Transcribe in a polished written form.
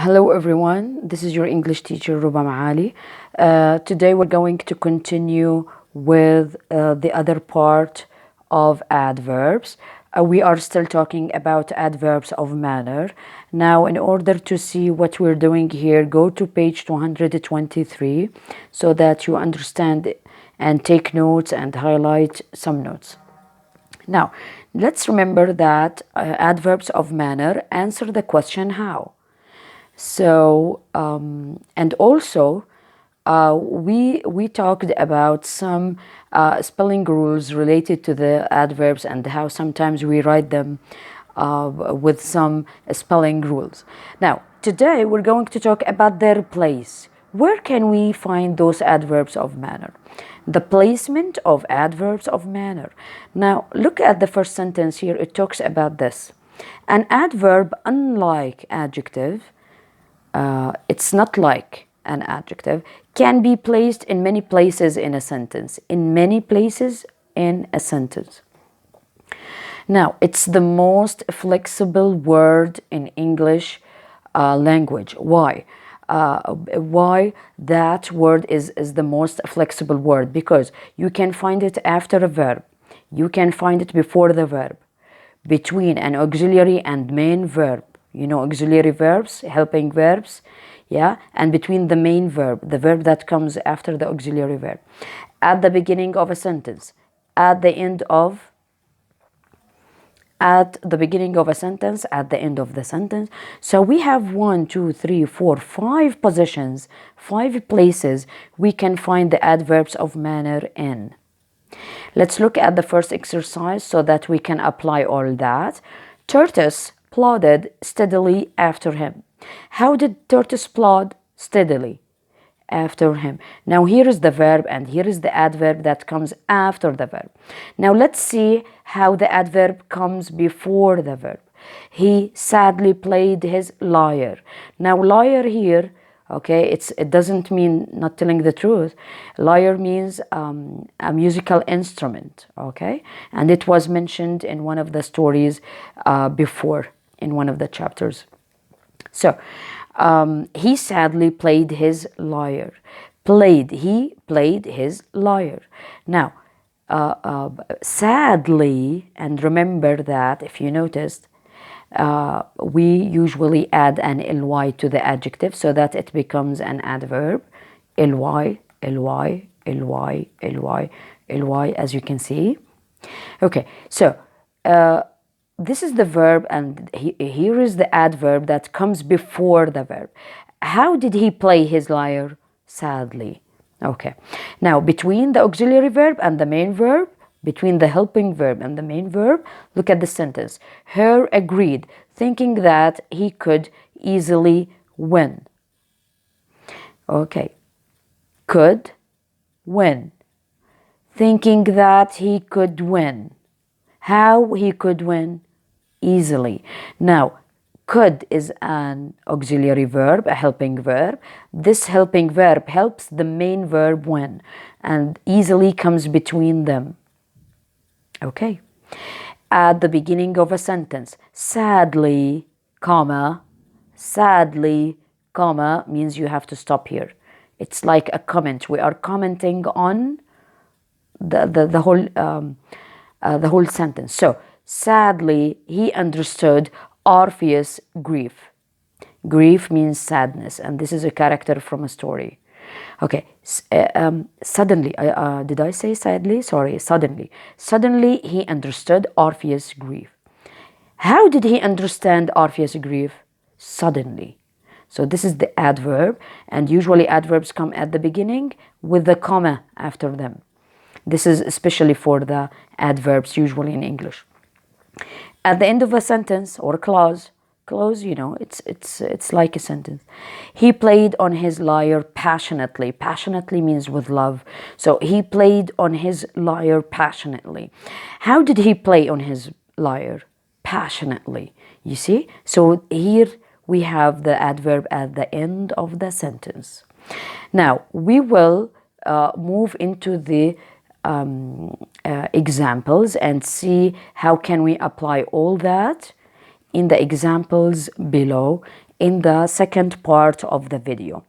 Hello everyone, this is your English teacher Ruba Maali. Today we're going to continue with the other part of adverbs. We are still talking about adverbs of manner. Now, in order to see what we're doing here, go to page 223 so that you understand and take notes and highlight some notes. Now, let's remember that adverbs of manner answer the question how. So, and also, we talked about some spelling rules related to the adverbs and how sometimes we write them with some spelling rules. Now, today we're going to talk about their place. Where can we find those adverbs of manner? The placement of adverbs of manner. Now, look at the first sentence here. It talks about this. An adverb, unlike adjective, it's not like an adjective, can be placed in many places in a sentence. In many places in a sentence. Now, it's the most flexible word in English language. Why? Why that word is the most flexible word? Because you can find it after a verb. You can find it before the verb, between an auxiliary and main verb. You know, auxiliary verbs, helping verbs, yeah, and between the main verb, the verb that comes after the auxiliary verb, at the beginning of a sentence, at the end of a sentence, at the end of the sentence. So we have 1, 2, 3, 4, 5 positions, 5 places we can find the adverbs of manner in. Let's look at the first exercise so that we can apply all that. Tortoise plodded steadily after him. How did tortoise plod steadily after him? Now here is the verb and here is the adverb that comes after the verb. Now let's see how the adverb comes before the verb. He sadly played his lyre. Now lyre here, okay, it doesn't mean not telling the truth. Lyre means a musical instrument, okay, and it was mentioned in one of the stories before in one of the chapters. So he sadly played his lyre. He played his lyre. Now sadly, and remember that if you noticed, we usually add an ly to the adjective so that it becomes an adverb. Ly, ly, ly, ly, ly, as you can see. Okay, so this is the verb, and here is the adverb that comes before the verb. How did he play his lyre? Sadly. Okay, now between the auxiliary verb and the main verb, between the helping verb and the main verb, look at the sentence. Her agreed, thinking that he could easily win. Okay, could win, thinking that he could win. How he could win? Easily. Now, could is an auxiliary verb, a helping verb. This helping verb helps the main verb win, and easily comes between them. Okay. At the beginning of a sentence, sadly, comma, means you have to stop here. It's like a comment. We are commenting on the whole sentence. So, sadly, he understood Orpheus' grief. Grief means sadness, and this is a character from a story. Okay, suddenly, did I say sadly? Sorry, suddenly. Suddenly, he understood Orpheus' grief. How did he understand Orpheus' grief? Suddenly. So this is the adverb, and usually adverbs come at the beginning with the comma after them. This is especially for the adverbs usually in English. At the end of a sentence or clause, you know, it's like a sentence. He played on his lyre passionately. Passionately means with love. So he played on his lyre passionately. How did he play on his lyre? Passionately. You see? So here we have the adverb at the end of the sentence. Now we will move into the examples and see how can we apply all that in the examples below in the second part of the video.